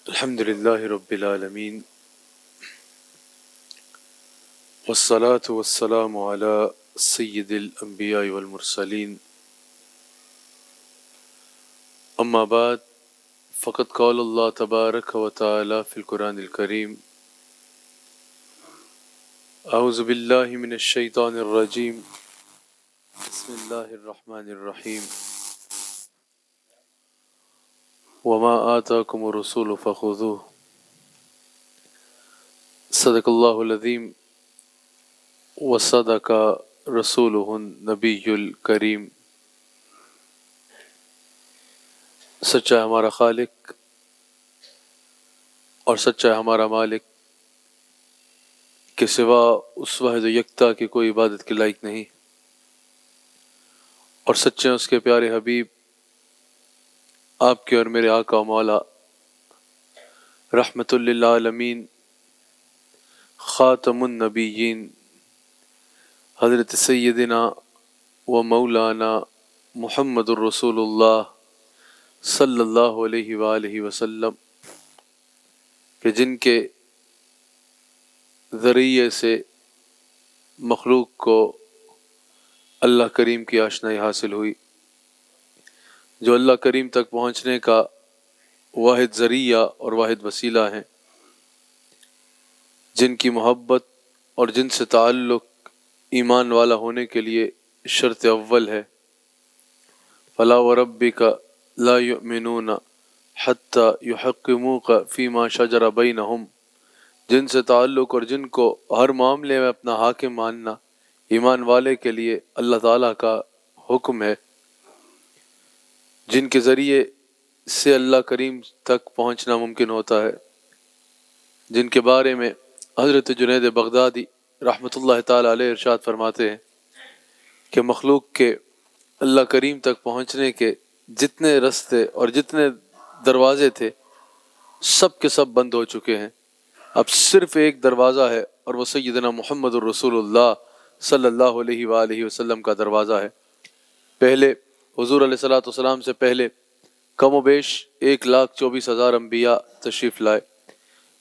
الحمد للہ رب العالمین والصلاة والسلام على سید الانبیاء والمرسلین اما بعد فقد قال اللہ تبارک و تعالی فی القرآن الکریم اعوذ باللہ من الشیطان الرجیم بسم اللہ الرحمن الرحیم وما آتاکم الرسول فخذوه صدق اللہ العظیم وصدق رسولہ النبی الکریم۔ سچا ہمارا خالق اور سچا ہمارا مالک کے سوا اس واحد و یکتا کی کوئی عبادت کے لائق نہیں، اور سچے اس کے پیارے حبیب آپ کے اور میرے آقا و مولا رحمت للعالمین خاتم النبیین حضرت سیدنا و مولانا محمد الرسول اللہ صلی اللہ علیہ وآلہ وسلم کہ جن کے ذریعے سے مخلوق کو اللہ کریم کی آشنائی حاصل ہوئی، جو اللہ کریم تک پہنچنے کا واحد ذریعہ اور واحد وسیلہ ہیں، جن کی محبت اور جن سے تعلق ایمان والا ہونے کے لیے شرط اول ہے۔ فلا وربک لا یؤمنون حتی یحکموک فیما شجر بینہم، جن سے تعلق اور جن کو ہر معاملے میں اپنا حاکم ماننا ایمان والے کے لیے اللہ تعالیٰ کا حکم ہے، جن کے ذریعے سے اللہ کریم تک پہنچنا ممکن ہوتا ہے، جن کے بارے میں حضرت جنید بغدادی رحمۃ اللہ تعالیٰ علیہ ارشاد فرماتے ہیں کہ مخلوق کے اللہ کریم تک پہنچنے کے جتنے رستے اور جتنے دروازے تھے سب کے سب بند ہو چکے ہیں، اب صرف ایک دروازہ ہے اور وہ سیدنا محمد الرسول اللہ صلی اللہ علیہ وآلہ وسلم کا دروازہ ہے۔ پہلے حضور علیہ الصلوۃ والسلام سے پہلے کم و بیش 1,24,000 انبیاء تشریف لائے۔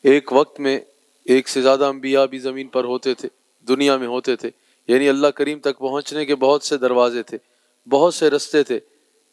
ایک وقت میں ایک سے زیادہ انبیاء بھی زمین پر ہوتے تھے، دنیا میں ہوتے تھے، یعنی اللہ کریم تک پہنچنے کے بہت سے دروازے تھے، بہت سے رستے تھے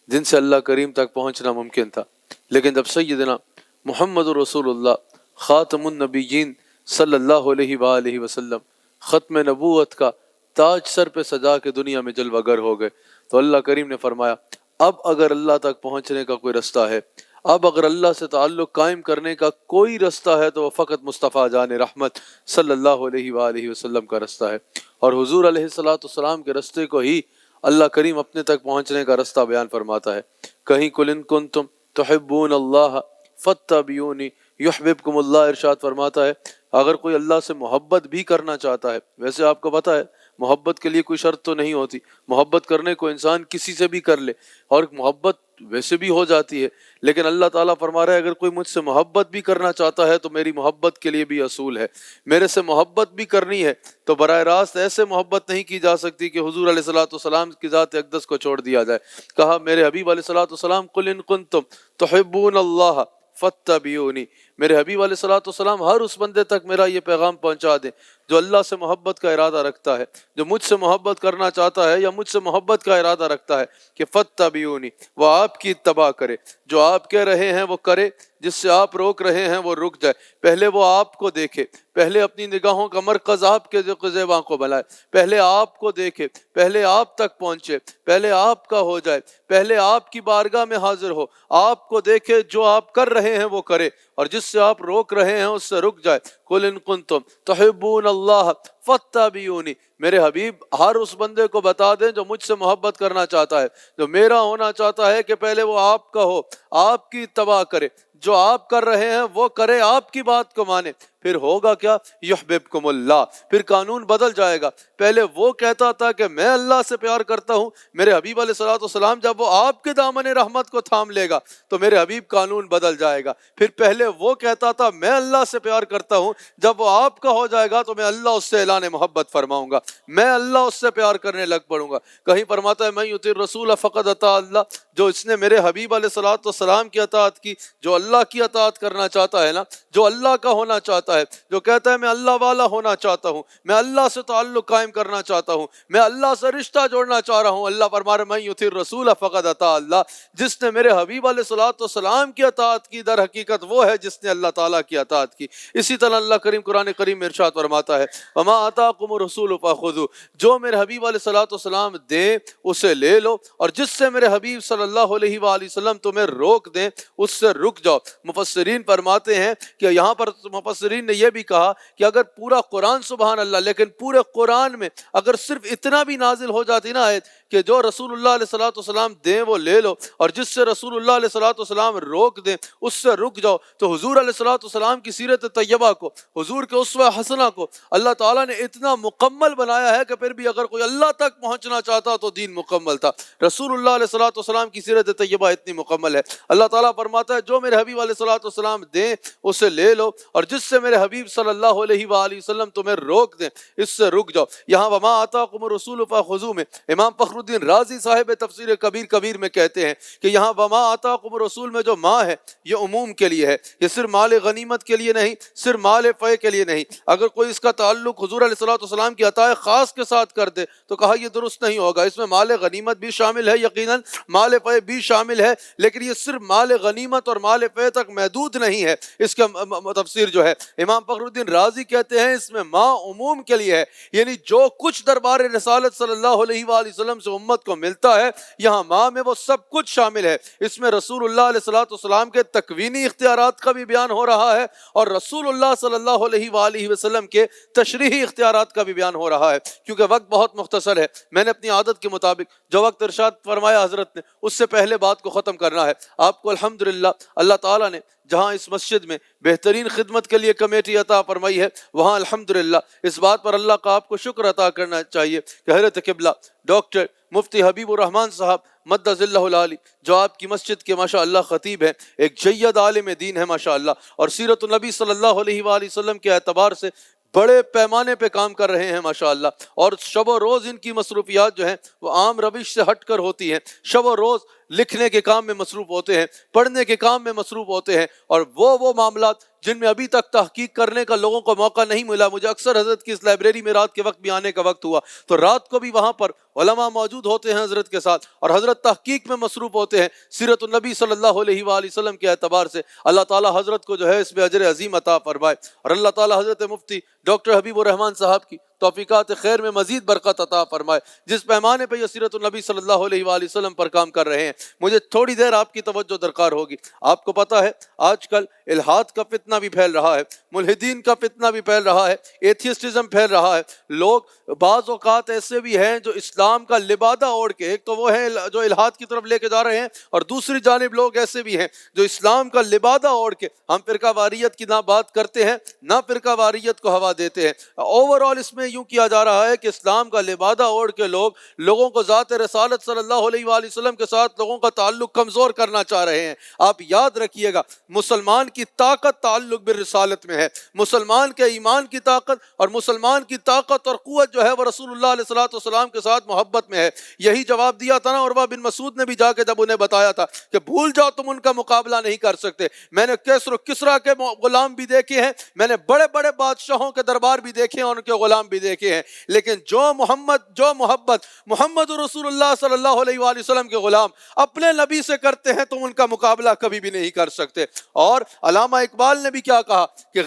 جن سے اللہ کریم تک پہنچنا ممکن تھا، لیکن جب سیدنا محمد رسول اللہ خاتم النبیین صلی اللہ علیہ وآلہ وسلم ختم نبوت کا تاج سر پہ سجا کے دنیا میں جلوہ گر ہو گئے، تو اللہ کریم نے فرمایا اب اگر اللہ تک پہنچنے کا کوئی رستہ ہے، اب اگر اللہ سے تعلق قائم کرنے کا کوئی رستہ ہے تو وہ فقط مصطفیٰ جان رحمت صلی اللہ علیہ وآلہ وسلم کا رستہ ہے، اور حضور علیہ الصلوۃ والسلام کے رستے کو ہی اللہ کریم اپنے تک پہنچنے کا رستہ بیان فرماتا ہے۔ کہیں قل ان کنتم تحبون اللہ فاتبعونی یحببکم اللہ ارشاد فرماتا ہے اگر کوئی اللہ سے محبت بھی کرنا چاہتا ہے، ویسے آپ کو پتہ ہے محبت کے لیے کوئی شرط تو نہیں ہوتی، محبت کرنے کو انسان کسی سے بھی کر لے اور محبت ویسے بھی ہو جاتی ہے، لیکن اللہ تعالیٰ فرما رہا ہے اگر کوئی مجھ سے محبت بھی کرنا چاہتا ہے تو میری محبت کے لیے بھی اصول ہے، میرے سے محبت بھی کرنی ہے تو براہ راست ایسے محبت نہیں کی جا سکتی کہ حضور علیہ الصلوۃ والسلام کی ذات اقدس کو چھوڑ دیا جائے۔ کہا میرے حبیب علیہ الصلوۃ والسلام قل ان کنتم تحبون اللہ فاتبعونی، میرے حبیب علیہ الصلوۃ والسلام ہر اس بندے تک میرا یہ پیغام پہنچا دیں جو اللہ سے محبت کا ارادہ رکھتا ہے، جو مجھ سے محبت کرنا چاہتا ہے یا مجھ سے محبت کا ارادہ رکھتا ہے کہ فاتبعونی، وہ آپ کی اتباع کرے، جو آپ کہہ رہے ہیں وہ کرے، جس سے آپ روک رہے ہیں وہ رک جائے، پہلے وہ آپ کو دیکھے، پہلے اپنی نگاہوں کا مرکز آپ کے زیباں کو بنائے، پہلے آپ کو دیکھے، پہلے آپ تک پہنچے، پہلے آپ کا ہو جائے، پہلے آپ کی بارگاہ میں حاضر ہو، آپ کو دیکھے، جو آپ کر رہے ہیں وہ کرے اور جس سے آپ روک رہے ہیں اس سے رک جائے۔ قل ان کنتم تحبون اللہ فاتبعونی، میرے حبیب ہر اس بندے کو بتا دیں جو مجھ سے محبت کرنا چاہتا ہے، جو میرا ہونا چاہتا ہے کہ پہلے وہ آپ کا ہو، آپ کی اتباع کرے، جو آپ کر رہے ہیں وہ کرے، آپ کی بات کو مانے، پھر ہوگا کیا؟ یحببکم اللہ، پھر قانون بدل جائے گا۔ پہلے وہ کہتا تھا کہ میں اللہ سے پیار کرتا ہوں، میرے حبیب علیہ الصلوۃ والسلام جب وہ آپ کے دامن رحمت کو تھام لے گا تو میرے حبیب قانون بدل جائے گا۔ پھر پہلے وہ کہتا تھا میں اللہ سے پیار کرتا ہوں، جب وہ آپ کا ہو جائے گا تو میں اللہ اس سے اعلان محبت فرماؤں گا، میں اللہ اس سے پیار کرنے لگ پڑوں گا۔ کہیں فرماتا ہے من یطع الرسول فقد اطاع اللہ، جو اس نے میرے حبیب علیہ الصلوۃ والسلام کی اطاعت کی، جو اللہ کی اطاعت کرنا چاہتا ہے نا، جو اللہ کا ہونا چاہتا ہے، جو کہتا ہے میں اللہ والا ہونا چاہتا ہوں، میں اللہ سے تعلق قائم کرنا چاہتا ہوں، میں اللہ سے رشتہ جوڑنا چاہ رہا ہوں، اللہ فرما رہا ہے من یطع الرسول فقد اطاع اللہ، جس نے میرے حبیب علیہ الصلوۃ والسلام کی اطاعت کی در حقیقت وہ ہے جس نے اللہ تعالیٰ کی اطاعت کی۔ اسی طرح اللہ کریم قرآن کریم میں ارشاد فرماتا ہے وما آتاکم الرسول فخذوہ، جو میرے حبیب علیہ الصلوۃ والسلام دیں اسے لے لو، اور جس سے میرے حبیب صلی اللہ علیہ وآلہ وسلم تمہیں روک دیں اس سے رک جاؤ۔ مفسرین فرماتے ہیں کہ یہاں پر مفسرین نے یہ بھی کہا کہ اگر پورا قرآن سبحان اللہ، لیکن پورے قرآن میں اگر صرف اتنا بھی نازل ہو جاتی نا آیت کہ جو رسول اللہ علیہ الصلوۃ والسلام دیں وہ لے لو، اور جس سے رسول اللہ علیہ الصلوۃ والسلام روک دیں اس سے رک جاؤ، تو حضور علیہ الصلوۃ والسلام کی سیرت طیبہ کو، حضور کے اسوہ حسنہ کو اللہ تعالیٰ نے اتنا مکمل بنایا ہے کہ پھر بھی اگر کوئی اللہ تک پہنچنا چاہتا تو دین مکمل تھا۔ رسول اللہ علیہ الصلوۃ والسلام کی سیرت طیبہ اتنی مکمل ہے۔ اللہ تعالیٰ فرماتا ہے جو میرے حبیب علیہ الصلوۃ والسلام دیں اسے لے لو، اور جس سے میرے حبیب صلی اللہ علیہ وآلہ وسلم تمہیں روک دیں اس سے رک جاؤ۔ یہاں وما آتاکم الرسول فخذوہ میں امام فخر الدین رازی صاحب تفسیر کبیر میں کہتے ہیں کہ یہاں وما آتاکم الرسول میں جو ما ہے یہ عموم کے لیے ہے، یہ صرف مال غنیمت کے لیے نہیں، صرف مال فے کے لیے نہیں۔ اگر کوئی اس کا تعلق حضور علیہ الصلوۃ والسلام کی عطائے خاص کے ساتھ کر دے تو کہا یہ درست نہیں ہوگا، اس میں مال غنیمت بھی شامل ہے، یقیناً مال فے بھی شامل ہے، لیکن یہ صرف مال غنیمت اور مال فے تک محدود نہیں ہے۔ اس کا تفسیر جو ہے امام فخر الدین رازی کہتے ہیں اس میں ما عموم کے لیے ہے، یعنی جو کچھ دربار رسالت صلی اللہ علیہ وآلہ وسلم سے امت کو ملتا ہے یہاں ما میں وہ سب کچھ شامل ہے۔ اس میں رسول اللہ علیہ الصلوۃ والسلام کے تکوینی اختیارات کا بھی بیان ہو رہا ہے، اور رسول اللہ صلی اللہ علیہ وآلہ وسلم کے تشریحی اختیارات کا بھی بیان ہو رہا ہے۔ کیونکہ وقت بہت مختصر ہے، میں نے اپنی عادت کے مطابق جو وقت ارشاد فرمایا حضرت نے اس سے پہلے بات کو ختم کرنا ہے۔ آپ کو الحمدللہ اللہ تعالیٰ نے جہاں اس مسجد میں بہترین خدمت کے لیے کمیٹی عطا فرمائی ہے وہاں الحمدللہ اس بات پر اللہ کا آپ کو شکر عطا کرنا چاہیے کہ حضرت قبلہ ڈاکٹر مفتی حبیب الرحمن صاحب مد ظلہ العالی جو آپ کی مسجد کے ماشاءاللہ خطیب ہیں، ایک جید عالم دین ہے ماشاءاللہ، اور سیرت النبی صلی اللہ علیہ وآلہ وسلم کے اعتبار سے بڑے پیمانے پہ کام کر رہے ہیں ماشاءاللہ، اور شب و روز ان کی مصروفیات جو ہیں وہ عام روش سے ہٹ کر ہوتی ہیں۔ شب و روز لکھنے کے کام میں مصروف ہوتے ہیں، پڑھنے کے کام میں مصروف ہوتے ہیں، اور وہ معاملات جن میں ابھی تک تحقیق کرنے کا لوگوں کو موقع نہیں ملا۔ مجھے اکثر حضرت کی اس لائبریری میں رات کے وقت بھی آنے کا وقت ہوا تو رات کو بھی وہاں پر علماء موجود ہوتے ہیں حضرت کے ساتھ، اور حضرت تحقیق میں مصروف ہوتے ہیں سیرت النبی صلی اللہ علیہ وآلہ وسلم کے اعتبار سے۔ اللہ تعالیٰ حضرت کو جو ہے اس میں اجر عظیم عطا فرمائے، اور اللہ تعالیٰ حضرت مفتی ڈاکٹر حبیب الرحمن صاحب کی توفیقات خیر میں مزید برکت عطا فرمائے، جس پیمانے پہ یہ سیرت النبی صلی اللہ علیہ وآلہ وسلم پر کام کر رہے ہیں۔ مجھے تھوڑی دیر آپ کی توجہ درکار ہوگی۔ آپ کو پتہ ہے آج کل الحاد کا فتنہ بھی پھیل رہا ہے، ملحدین کا فتنہ بھی پھیل رہا ہے، ایتھیسٹزم پھیل رہا ہے۔ لوگ بعض اوقات ایسے بھی ہیں جو اسلام کا لبادہ اوڑھ کے، ایک تو وہ ہیں جو الحاد کی طرف لے کے جا رہے ہیں، اور دوسری جانب لوگ ایسے بھی ہیں جو اسلام کا لبادہ اوڑھ کے ہم فرقہ واریت کی نہ بات کرتے ہیں نہ فرقہ واریت کو ہوا دیتے ہیں۔ اوورآل اس میں یوں کیا جا رہا ہے کہ اسلام کا لبادہ اوڑھ کے لوگوں کو ذات رسالت صلی اللہ علیہ وآلہ وسلم کے ساتھ لوگوں کا تعلق کمزور کرنا چاہ رہے ہیں۔ آپ یاد رکھیے گا مسلمان کی طاقت تعلق بالرسالت میں ہے، مسلمان کے ایمان کی طاقت اور مسلمان کی طاقت اور قوت جو ہے وہ رسول اللہ علیہ السلام کے ساتھ محبت میں ہے۔ یہی جواب دیا تھا نا عروہ بن مسعود نے بھی جا کے جب انہیں بتایا تھا کہ بھول جاؤ تم ان کا مقابلہ نہیں کر سکتے۔ میں نے کیسر و کسریٰ کے غلام بھی دیکھے ہیں، میں نے بڑے بڑے بادشاہوں کے دربار بھی دیکھے ہیں اور ان کے غلام بھی دیکھے ہیں، لیکن جو محبت محمد رسول اللہ صلی اللہ علیہ وآلہ وسلم کے غلام اپنے نبی سے کرتے ہیں تم ان کا مقابلہ کبھی بھی نہیں کر سکتے۔ اور علامہ اقبال نے بھی کیا کہا کہ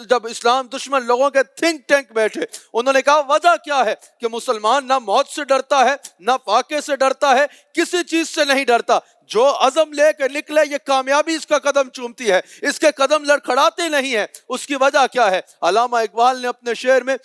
جب اسلام دشمن لوگوں کے تھنک ٹینک بیٹھے، انہوں نے کہا وجہ کیا ہے کہ مسلمان نہ موت سے ڈرتا ہے نہ فاقے سے ڈرتا ہے، کسی چیز سے نہیں ڈرتا۔ جو عزم لے کے نکلے یہ کامیابی اس کا قدم چومتی ہے، اس کے قدم لڑکھڑاتے نہیں ہیں۔ اس کی وجہ کیا ہے؟ علامہ اقبال نے اپنے شعر میں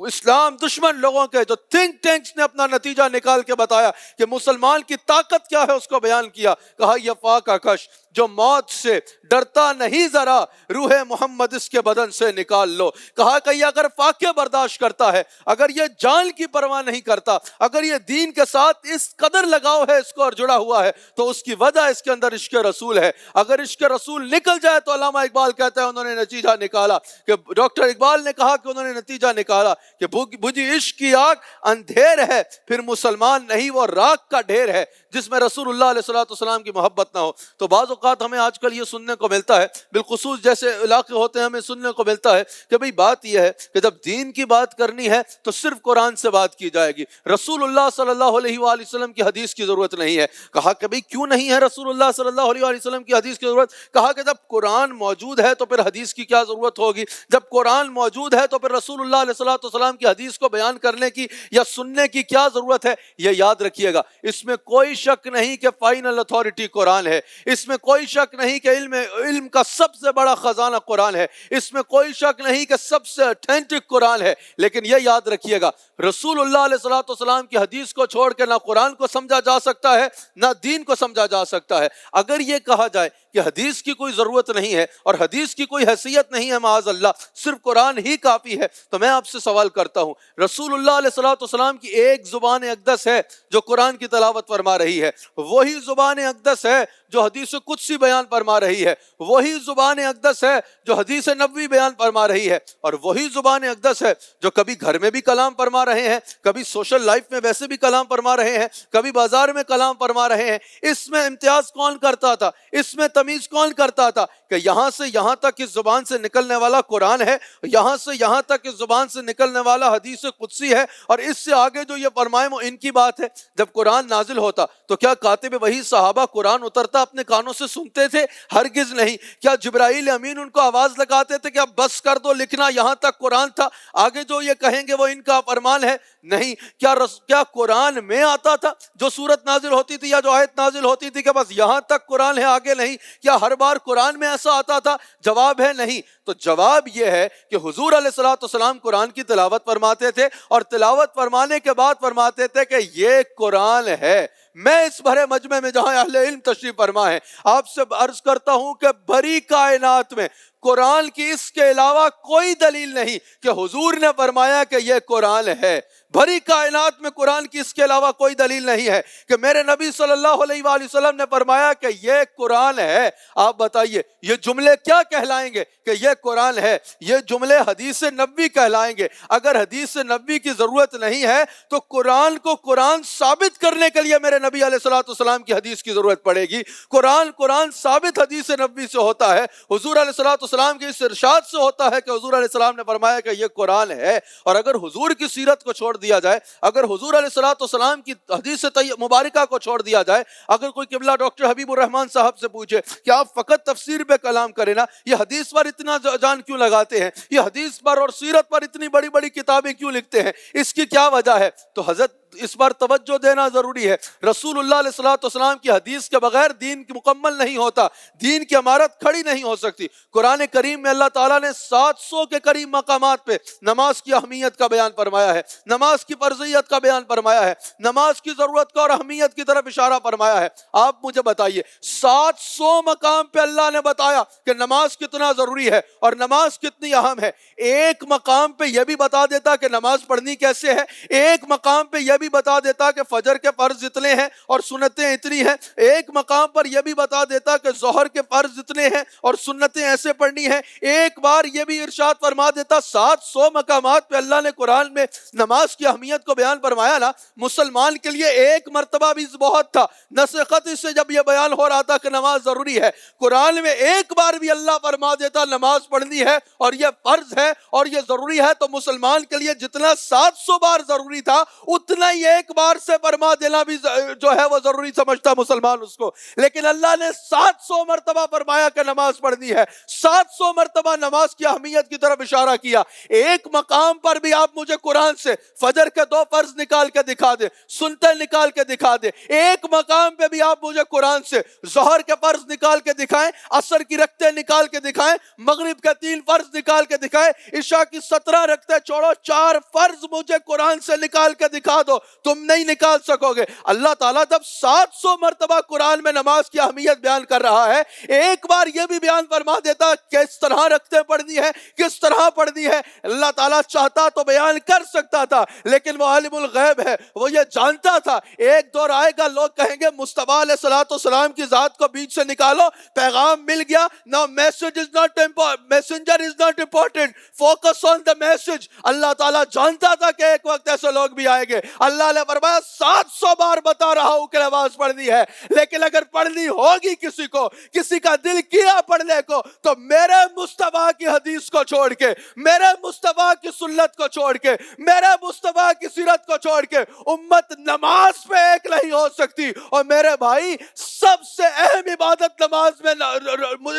اسلام دشمن لوگوں کے جو تھنک ٹینکس نے اپنا نتیجہ نکال کے بتایا کہ مسلمان کی طاقت کیا ہے اس کو بیان کیا۔ کہا یہ فاقہ کش جو موت سے ڈرتا نہیں ذرا، روح محمد اس کے بدن سے نکال لو. کہا کہ یہ اگر فاقے برداشت کرتا ہے، اگر یہ جان کی پرواہ نہیں کرتا، اگر یہ دین کے ساتھ اس قدر لگاؤ ہے اس کو اور جڑا ہوا ہے، تو اس کی وجہ اس کے اندر عشق رسول ہے. اگر عشق رسول نکل جائے تو علامہ اقبال کہتا ہے انہوں نے نتیجہ نکالا، کہ ڈاکٹر اقبال نے کہا کہ انہوں نے نتیجہ نکالا کہ بجھی عشق کی آگ اندھیر ہے، پھر مسلمان نہیں وہ راک کا ڈھیر ہے. جس میں رسول اللہ علیہ السلام کی محبت نہ ہو. تو بعض اوقات ہمیں آج کل یہ سننے کو ملتا ہے، بالخصوص جیسے علاقے ہوتے ہیں ہمیں سننے کو ملتا ہے کہ بھئی بات یہ ہے کہ جب دین کی بات کرنی ہے تو صرف قرآن سے بات کی جائے گی، رسول اللہ صلی اللہ علیہ وآلہ وسلم کی حدیث کی ضرورت نہیں ہے. کہا کہ بھئی کیوں نہیں ہے رسول اللہ صلی اللہ علیہ وآلہ وسلم کی حدیث کی ضرورت؟ کہا کہ جب قرآن موجود ہے تو پھر حدیث کی کیا ضرورت ہوگی؟ جب قرآن موجود ہے تو پھر رسول اللہ علیہ السلام کی حدیث کو بیان کرنے کی یا سننے کی کیا ضرورت ہے؟ یہ یاد رکھیے گا. اس میں کوئی شک نہیں کہ فائنل اتھارٹی قرآن ہے، اس میں کوئی شک نہیں کہ علم کا سب سے بڑا خزانہ قرآن ہے، اس میں کوئی شک نہیں کہ سب سے اتھینٹک قرآن ہے. لیکن یہ یاد رکھیے گا رسول اللہ علیہ السلام کی حدیث کو چھوڑ کے نہ قرآن کو سمجھا جا سکتا ہے نہ دین کو سمجھا جا سکتا ہے. اگر یہ کہا جائے کہ حدیث کی کوئی ضرورت نہیں ہے اور حدیث کی کوئی حیثیت نہیں ہے، معاذ اللہ صرف قرآن ہی کافی ہے، تو میں آپ سے سوال کرتا ہوں، رسول اللہ علیہ السلام کی ایک زبان اقدس ہے جو قرآن کی تلاوت فرما رہی ہے، وہی زبان اقدس ہے جو حدیث قدسی بیان فرما رہی ہے، وہی زبان اقدس ہے جو حدیث نبوی بیان فرما رہی ہے، اور وہی زبان اقدس ہے جو کبھی گھر میں بھی کلام فرما رہے ہیں، کبھی سوشل لائف میں ویسے بھی کلام فرما رہے ہیں، کبھی بازار میں کلام فرما رہے ہیں. اس میں امتیاز کون کرتا تھا؟ اس میں تمیز کون کرتا تھا کہ یہاں سے یہاں تک اس زبان سے نکلنے والا قرآن ہے، یہاں سے یہاں تک اس زبان سے نکلنے والا حدیث قدسی ہے، اور اس سے آگے جو یہ فرمائے وہ ان کی بات ہے. جب قرآن نازل ہوتا تو کیا کاتب وحی صحابہ قرآن اترتا اپنے کانوں سے سنتے تھے؟ ہرگز نہیں. کیا جبرائیل امین ان کو آواز لگاتے تھے کہ اب بس کر دو لکھنا، یہاں تک قرآن تھا، آگے جو یہ کہیں گے وہ ان کا فرمان ہے؟ نہیں. کیا قرآن میں آتا تھا جو سورت نازل ہوتی تھی یا جو آیت نازل ہوتی تھی کہ بس یہاں تک قرآن ہے آگے نہیں؟ کیا ہر بار قرآن میں ایسا آتا تھا؟ جواب ہے نہیں. تو جواب یہ ہے کہ حضور علیہ السلام قرآن کی تلاوت فرماتے تھے، اور تلاوت فرمانے کے بعد فرماتے تھے کہ یہ قرآن ہے. میں اس بھرے مجمع میں جہاں اہل علم تشریف فرما ہے آپ سے عرض کرتا ہوں کہ بھری کائنات میں قرآن کی اس کے علاوہ کوئی دلیل نہیں کہ حضور نے فرمایا کہ یہ قرآن ہے. بھری کائنات میں قرآن کی اس کے علاوہ کوئی دلیل نہیں ہے کہ میرے نبی صلی اللہ علیہ وآلہ وسلم نے فرمایا کہ یہ قرآن ہے. آپ بتائیے یہ جملے کیا کہلائیں گے کہ یہ قرآن ہے؟ یہ جملے حدیث نبوی کہلائیں گے. اگر حدیث نبوی کی ضرورت نہیں ہے تو قرآن کو قرآن ثابت کرنے کے لیے میرے نبی علیہ السلام کی حدیث کی ضرورت پڑے گی. قرآن ثابت حدیث نبوی سے ہوتا ہے، حضور علیہ السلام کے اس ارشاد سے ہوتا ہے کہ حضور علیہ السلام نے فرمایا کہ یہ قرآن ہے. اور اگر حضور کی سیرت کو چھوڑ دیا جائے، اگر حضور علیہ السلام کی حدیث مبارکہ کو چھوڑ دیا جائے، اگر کوئی قبلہ ڈاکٹر حبیب الرحمان صاحب سے پوچھے کہ آپ فقط تفسیر پہ کلام کریں نا، یہ حدیث پر اتنا جان کیوں لگاتے ہیں، یہ حدیث پر اور سیرت پر اتنی بڑی بڑی کتابیں کیوں لکھتے ہیں، اس کی کیا وجہ ہے؟ تو حضرت اس پر توجہ دینا ضروری ہے. رسول اللہ علیہ السلام کی حدیث کے بغیر دین مکمل نہیں ہوتا، دین کی عمارت کھڑی نہیں ہو سکتی. قرآن کریم میں اللہ تعالیٰ نے 700 کے قریب مقامات پہ نماز کی اہمیت کا بیان فرمایا ہے، نماز کی فرضیت کا بیان فرمایا ہے، نماز کی ضرورت کا اور اہمیت کی طرف اشارہ فرمایا ہے. آپ مجھے بتائیے 700 مقام پہ اللہ نے بتایا کہ نماز کتنا ضروری ہے اور نماز کتنی اہم ہے. ایک مقام پہ یہ بھی بتا دیتا کہ نماز پڑھنی کیسے ہے، ایک مقام پہ یہ بھی بتا دیتا کہ فجر کے فرض اتنے ہیں اور سنتیں اتنی ہیں، ایک مقام پر یہ بھی بتا دیتا کہ ظہر کے فرض اتنے ہیں اور سنتیں ایسے پڑھنی ہیں. ایک بار یہ بھی ارشاد فرما دیتا. 700 مقامات پہ اللہ نے قرآن میں نماز کی اہمیت کو بیان فرمایا نا. مسلمان کے لیے ایک مرتبہ بھی بہت تھا. نسخت سے جب یہ بیان ہو رہا تھا کہ نماز ضروری ہے، قرآن میں ایک بار بھی اللہ فرما دیتا نماز پڑھنی ہے اور یہ فرض ہے اور یہ ضروری ہے، تو مسلمان کے لیے جتنا 700 بار ضروری تھا اتنا ہی ایک بار سے فرما دینا بھی جو ہے وہ ضروری سمجھتا مسلمان اس کو. لیکن اللہ نے 700 مرتبہ فرمایا کہ نماز پڑھنی ہے، 700 مرتبہ نماز کی اہمیت کی طرف اشارہ کیا. ایک مقام پر بھی آپ مجھے قرآن سے فجر کے 2 فرض نکال کے دکھا دے، سنتے نکال کے دکھا دے. ایک مقام پہ بھی آپ مجھے قرآن سے ظہر کے فرض نکال کے دکھائیں، عصر کی رکعتیں نکال کے دکھائیں، مغرب کے 3 فرض نکال کے دکھائیں، عشاء کی 17 رکعتیں چھوڑو 4 فرض مجھے قرآن سے نکال کے دکھا دو. ہو تم نہیں نکال سکو گے. اللہ تعالیٰ جب 700 مرتبہ قرآن میں نماز کی اہمیت بیان کر رہا ہے, ایک بار یہ بھی بیان فرما دیتا کس طرح رکھتے پڑھنی ہے, کس طرح پڑھنی ہے. اللہ تعالیٰ چاہتا تو بیان کر سکتا تھا, لیکن وہ عالم الغیب ہے, وہ یہ جانتا تھا ایک دور آئے گا لوگ کہیں گے مصطفیٰ علیہ الصلوۃ والسلام کی ذات کو بیچ سے نکالو, پیغام مل گیا. Now message is not important, messenger is not important, focus on the message. اللہ تعالیٰ جانتا تھا کہ ایک وقت ایسے لوگ بھی آئیں گے. اللہ نے فرمایا 700 بار بتا رہا ہوں کہ نماز پڑھنی ہے, لیکن اگر پڑھنی ہوگی کسی کو, کسی کا دل کیا پڑھنے کو, تو میرے مصطفیٰ کی حدیث کو چھوڑ کے, میرے مصطفیٰ کی سنت کو چھوڑ کے, میرے مصطفیٰ کی سیرت کو چھوڑ کے امت نماز پہ ایک نہیں ہو سکتی. اور میرے بھائی سب سے اہم عبادت نماز میں,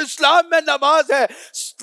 اسلام میں نماز ہے.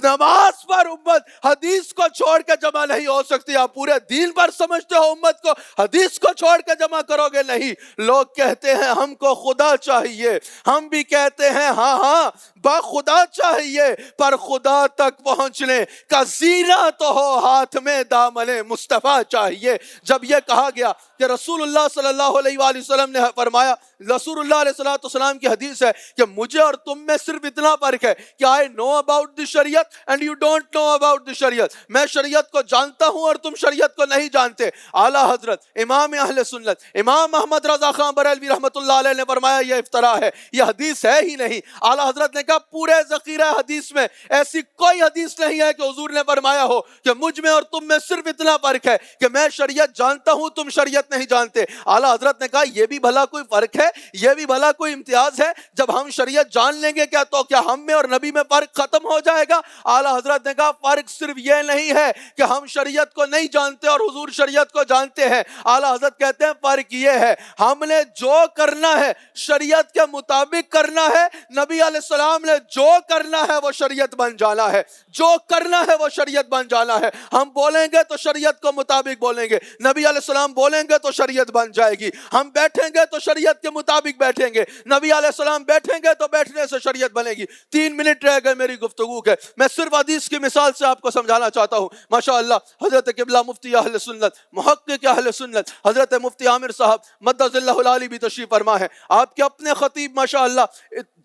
نماز پر امت حدیث کو چھوڑ کے جمع نہیں ہو سکتی. آپ پورے دین پر سمجھتے ہو امت کو, حدیث کو چھوڑ کے جمع کرو گے نہیں. لوگ کہتے ہیں ہم کو خدا چاہیے, ہم بھی کہتے ہیں ہاں ہاں با خدا چاہیے, پر خدا تک پہنچنے کا زینہ تو ہو ہاتھ میں دامن مصطفیٰ چاہیے. جب یہ کہا گیا کہ رسول اللہ صلی اللہ علیہ وآلہ وسلم نے فرمایا, رسول اللہ علیہ السلام کی حدیث ہے کہ مجھے اور تم میں صرف اتنا فرق ہے کہ I know about the شریعت and you don't know about the شریعت. میں شریعت کو جانتا ہوں اور تم شریعت کو نہیں جانتے. اعلیٰ حضرت امام اہل سنت امام احمد رضا خان بریلوی رحمۃ اللہ علیہ نے فرمایا یہ افتراء ہے, یہ حدیث ہے ہی نہیں. اعلیٰ حضرت نے کہا پورے ذخیرہ حدیث میں ایسی کوئی حدیث نہیں ہے کہ حضور نے فرمایا ہو کہ مجھ میں اور تم میں صرف اتنا فرق ہے کہ میں شریعت جانتا ہوں تم شریعت نہیں جانتے. اعلیٰ حضرت نے کہا یہ بھی بھلا کوئی فرق ہے, یہ بھی بھلا کوئی امتیاز ہے. جب ہم شریعت جان لیں گے کیا تو کیا ہم میں اور نبی میں فرق ختم ہو جائے گا؟ اعلیٰ حضرت نے کہا فرق صرف یہ نہیں ہے کہ ہم شریعت کو نہیں جانتے اور حضور شریعت کو جانتے ہیں. اعلیٰ حضرت کہتے ہیں فرق یہ ہے ہم نے جو کرنا ہے شریعت کے مطابق کرنا ہے, نبی علیہ السلام نے جو کرنا ہے وہ شریعت بن جانا ہے, جو کرنا ہے وہ شریعت بن جانا ہے. ہم بولیں گے تو شریعت کو مطابق بولیں گے, نبی علیہ السلام بولیں گے تو شریعت بن جائے گی. ہم بیٹھیں گے تو شریعت کے مطابق بیٹھیں گے, نبی علیہ السلام بیٹھیں گے تو بیٹھنے سے شریعت بنے گی. 3 منٹ رہ گئے میری گفتگو کے, میں صرف حدیث کی مثال سے آپ کو سمجھانا چاہتا ہوں. ماشاءاللہ حضرت قبلہ مفتی اہل سنت محقق اہل سنت حضرت مفتی عامر صاحب مدد اللہ العالی بھی تشریف فرما ہے. آپ کے اپنے خطیب ماشاءاللہ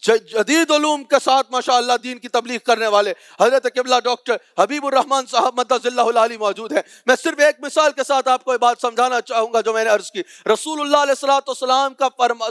جدید علوم کے ساتھ ماشاءاللہ دین کی تبلیغ کرنے والے حضرت قبلہ ڈاکٹر حبیب الرحمن صاحب مدد اللہ العالی موجود ہیں. میں صرف ایک مثال کے ساتھ آپ کو یہ بات سمجھانا چاہوں گا جو میں نے عرض کی. رسول اللہ علیہ الصلوۃ والسلام کا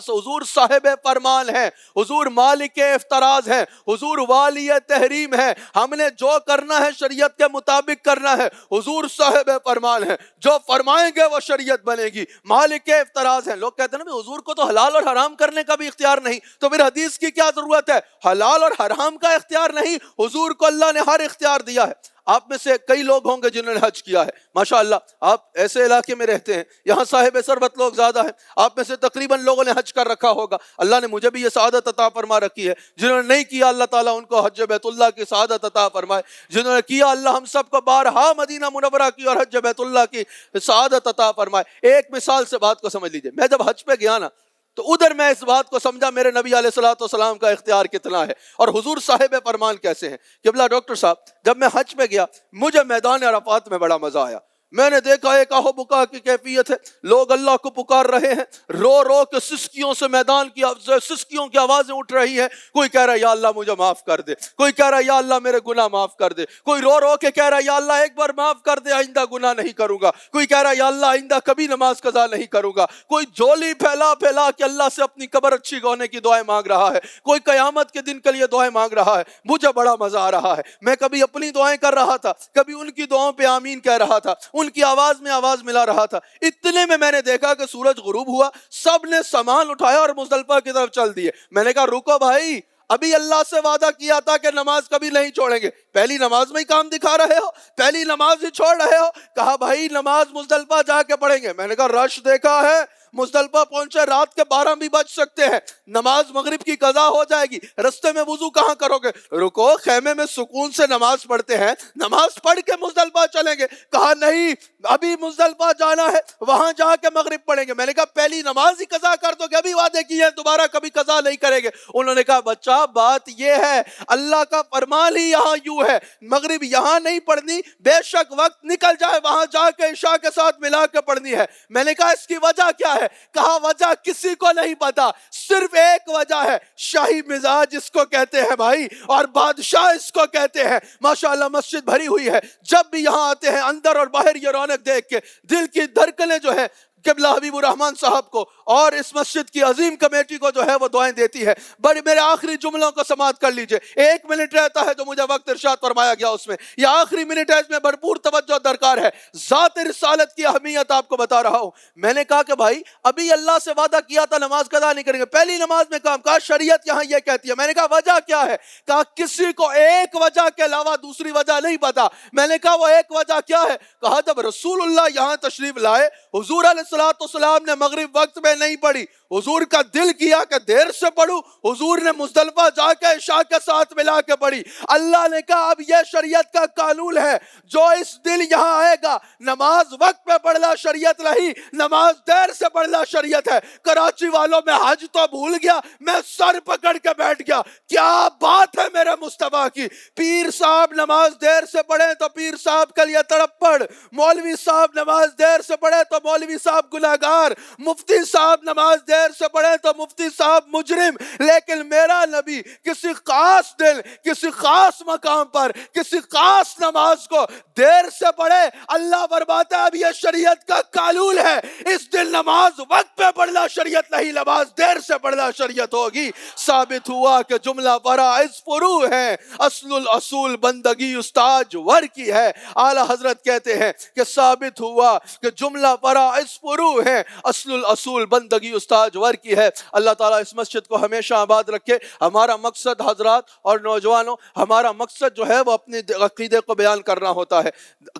حضور صاحب فرمان ہے, حضور مالک افتراض ہے, حضور والی تحریم ہے. ہم نے جو کرنا ہے شریعت کے مطابق کرنا ہے, حضور صاحب فرمان ہے, جو فرمائیں گے وہ شریعت بنے گی. مالک افتراض ہے. لوگ کہتے ہیں نا حضور کو تو حلال اور حرام کرنے کا بھی اختیار نہیں, تو پھر حدیث کی کیا ضرورت ہے؟ حلال اور حرام کا اختیار نہیں, حضور کو اللہ نے ہر اختیار دیا ہے. آپ میں سے کئی لوگ ہوں گے جنہوں نے حج کیا ہے ماشاءاللہ, آپ ایسے علاقے میں رہتے ہیں یہاں صاحب ثروت لوگ زیادہ ہیں, آپ میں سے تقریباً لوگوں نے حج کر رکھا ہوگا. اللہ نے مجھے بھی یہ سعادت عطا فرما رکھی ہے. جنہوں نے نہیں کیا اللہ تعالیٰ ان کو حج بیت اللہ کی سعادت عطا فرمائے, جنہوں نے کیا اللہ ہم سب کو بارہا مدینہ منورہ کی اور حج بیت اللہ کی سعادت عطا فرمائے. ایک مثال سے بات کو سمجھ لیجئے. میں جب حج پہ گیا نا تو ادھر میں اس بات کو سمجھا میرے نبی علیہ الصلوۃ والسلام کا اختیار کتنا ہے اور حضور صاحب فرمان کیسے ہیں. قبلہ ڈاکٹر صاحب جب میں حج پہ گیا مجھے میدان عرفات میں بڑا مزہ آیا. میں نے دیکھا ایک آہو بکا کی کیفیت ہے, لوگ اللہ کو پکار رہے ہیں, رو رو کے سسکیوں سے میدان کی سسکیوں کی آوازیں اٹھ رہی ہیں. کوئی کہہ رہا ہے یا اللہ مجھے معاف کر دے, کوئی کہہ رہا ہے یا اللہ میرے گناہ معاف کر دے, کوئی رو رو کے کہہ رہا ہے یا اللہ ایک بار معاف کر دے آئندہ گناہ نہیں کروں گا, کوئی کہہ رہا ہے یا اللہ آئندہ کبھی نماز قضا نہیں کروں گا, کوئی جھولی پھیلا پھیلا کے اللہ سے اپنی قبر اچھی ہونے کی دعائیں مانگ رہا ہے, کوئی قیامت کے دن کے لیے دعائیں مانگ رہا ہے. مجھے بڑا مزہ آ رہا ہے. میں کبھی اپنی دعائیں کر رہا تھا, کبھی ان کی دعاؤں پہ آمین کہہ رہا تھا, ان کی آواز میں آواز ملا رہا تھا. اتنے میں نے دیکھا کہ سورج غروب ہوا, سب نے سامان اٹھایا اور مزدلفہ کی طرف چل دیے. میں نے کہا رکو بھائی, ابھی اللہ سے وعدہ کیا تھا کہ نماز کبھی نہیں چھوڑیں گے, پہلی نماز میں ہی کام دکھا رہے ہو, پہلی نماز ہی چھوڑ رہے ہو. کہا بھائی نماز مزدلفہ جا کے پڑھیں گے. میں نے کہا رش دیکھا ہے, مزدلفہ پہنچے رات کے 12 بھی بج سکتے ہیں، نماز مغرب کی قضا ہو جائے گی، رستے میں وضو کہاں کرو گے؟ رکو خیمے میں سکون سے نماز پڑھتے ہیں، نماز پڑھ کے مزدلفہ چلیں گے۔ کہا نہیں ابھی مزدلفہ جانا ہے، وہاں جا کے مغرب پڑھیں گے۔ میں نے کہا پہلی نماز ہی قضا کر دو گے، ابھی وعدے کیے ہیں دوبارہ کبھی قضا نہیں کریں گے۔ انہوں نے کہا بچہ بات یہ ہے، اللہ کا فرمان ہی یہاں یوں ہے، مغرب یہاں نہیں پڑھنی، بے شک وقت نکل جائے وہاں جا کے عشاء کے ساتھ ملا کے پڑھنی ہے۔ میں نے کہا اس کی وجہ کیا ہے؟ کہا وجہ کسی کو نہیں پتا، صرف ایک وجہ ہے، شاہی مزاج اس کو کہتے ہیں بھائی، اور بادشاہ اس کو کہتے ہیں۔ ماشاءاللہ مسجد بھری ہوئی ہے، جب بھی یہاں آتے ہیں اندر اور باہر یہ رونق دیکھ کے دل کی دھڑکنیں جو ہے قبلہ حبیب الرحمن صاحب کو اور اس مسجد کی عظیم کمیٹی کو جو ہے وہ دعائیں دیتی ہے۔ بڑے میرے آخری جملوں کو سماعت کر لیجئے، 1 منٹ رہتا ہے جو مجھے وقت ارشاد فرمایا گیا اس میں، یہ آخری منٹ ہے، اس میں بھرپور توجہ درکار ہے۔ ذات رسالت کی اہمیت آپ کو بتا رہا ہوں۔ میں نے کہا کہ بھائی ابھی اللہ سے وعدہ کیا تھا نماز قضا نہیں کریں گے، پہلی نماز میں کام کہا شریعت یہاں یہ کہتی ہے۔ میں نے کہا وجہ کیا ہے؟ کہا کسی کو ایک وجہ کے علاوہ دوسری وجہ نہیں پتا۔ میں نے کہا وہ ایک وجہ کیا ہے؟ کہا جب رسول اللہ یہاں تشریف لائے، حضور علیہ السلام نے مغرب وقت میں نہیں پڑھی، حضور کا دل کیا کہ دیر سے پڑھوں، حضور نے مزدلفہ جا کے عشاء کے ساتھ ملا کے پڑھی۔ اللہ نے کہا اب یہ شریعت کا قانون ہے، جو اس دل یہاں آئے گا نماز وقت پہ پڑھنا شریعت نہیں، نماز دیر سے پڑھنا شریعت ہے۔ کراچی والوں میں حج تو بھول گیا، میں سر پکڑ کے بیٹھ گیا، کیا بات ہے میرے مصطفیٰ کی۔ پیر صاحب نماز دیر سے پڑھیں تو پیر صاحب کے لیے تڑپ پڑ، مولوی صاحب نماز دیر سے پڑھے تو مولوی صاحب گناہگار، مفتی صاحب نماز دیر سے پڑھے تو مفتی صاحب مجرم۔ لیکن میرا نبی کسی خاص دن، کسی خاص مقام پر، کسی خاص نماز کو دیر سے پڑھے، اللہ فرماتا ہے اب یہ شریعت کا قانون ہے، اس دن نماز وقت پہ پڑھنا شریعت نہیں، نماز دیر سے پڑھنا شریعت ہوگی۔ ثابت ہوا کہ جملہ فرائض فروع ہے، اصل الاصول بندگی استاج ور کی ہے۔ اعلیٰ حضرت کہتے ہیں کہ ثابت ہوا کہ جملہ فرائض فروع ہے، اصل الاصول بندگی استاج ور کی ہے۔ اللہ تعالیٰ اس مسجد کو ہمیشہ آباد رکھے۔ ہمارا مقصد حضرات اور نوجوانوں، ہمارا مقصد جو ہے وہ اپنے عقیدے کو بیان کرنا ہوتا ہے۔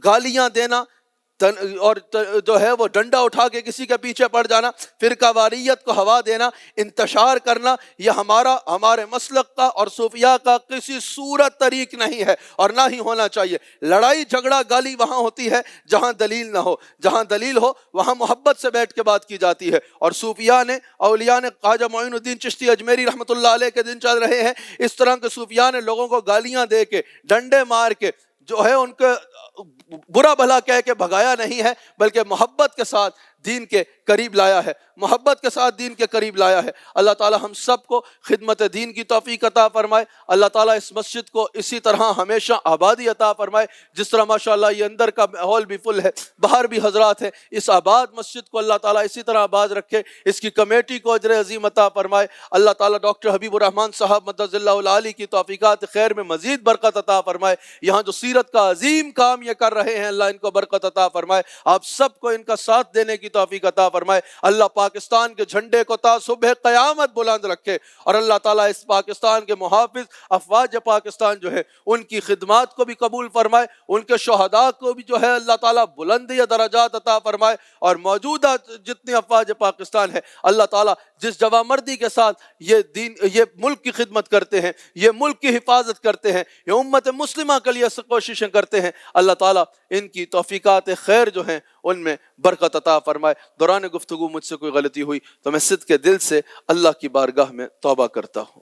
گالیاں دینا اور جو ہے وہ ڈنڈا اٹھا کے کسی کے پیچھے پڑ جانا، فرقہ واریت کو ہوا دینا، انتشار کرنا، یہ ہمارے مسلک کا اور صوفیاء کا کسی صورت طریق نہیں ہے اور نہ ہی ہونا چاہیے۔ لڑائی جھگڑا گالی وہاں ہوتی ہے جہاں دلیل نہ ہو، جہاں دلیل ہو وہاں محبت سے بیٹھ کے بات کی جاتی ہے۔ اور صوفیاء نے، اولیاء نے، خواجہ معین الدین چشتی اجمیری رحمۃ اللہ علیہ کے دن چل رہے ہیں، اس طرح کے صوفیاء نے لوگوں کو گالیاں دے کے، ڈنڈے مار کے جو ہے ان کے برا بھلا کہہ کے بھگایا نہیں ہے، بلکہ محبت کے ساتھ دین کے قریب لایا ہے، محبت کے ساتھ دین کے قریب لایا ہے۔ اللہ تعالی ہم سب کو خدمت دین کی توفیق عطا فرمائے۔ اللہ تعالیٰ اس مسجد کو اسی طرح ہمیشہ آبادی عطا فرمائے، جس طرح ماشاءاللہ یہ اندر کا ماحول بھی فل ہے، باہر بھی حضرات ہیں۔ اس آباد مسجد کو اللہ تعالیٰ اسی طرح آباد رکھے، اس کی کمیٹی کو اجر عظیم عطا فرمائے۔ اللہ تعالیٰ ڈاکٹر حبیب الرحمن صاحب مدد اللہ العالی کی توفیقات خیر میں مزید برکت عطا فرمائے۔ یہاں جو سیرت کا عظیم کام یہ کر رہے ہیں، اللہ ان کو برکت عطا فرمائے۔ آپ سب کو ان کا ساتھ دینے کی توفیق عطا فرمائے۔ اللہ پاکستان کے جھنڈے کو تا صبح قیامت بلند رکھے، اور اللہ تعالیٰ اس پاکستان کے محافظ افواج پاکستان جو ہے ان کی خدمات کو بھی قبول فرمائے، ان کے شہداء کو بھی جو ہے اللہ تعالیٰ بلندی درجات عطا فرمائے، اور موجودہ جتنی افواج پاکستان ہے اللہ تعالیٰ جس جوامردی کے ساتھ یہ ملک کی خدمت کرتے ہیں، یہ ملک کی حفاظت کرتے ہیں، یہ امت مسلمہ کے لیے کوششیں کرتے ہیں، اللہ تعالیٰ ان کی توفیقات خیر جو ہیں ان میں برکت عطا فرمائے۔ دوران گفتگو مجھ سے کوئی غلطی ہوئی تو میں صدق کے دل سے اللہ کی بارگاہ میں توبہ کرتا ہوں۔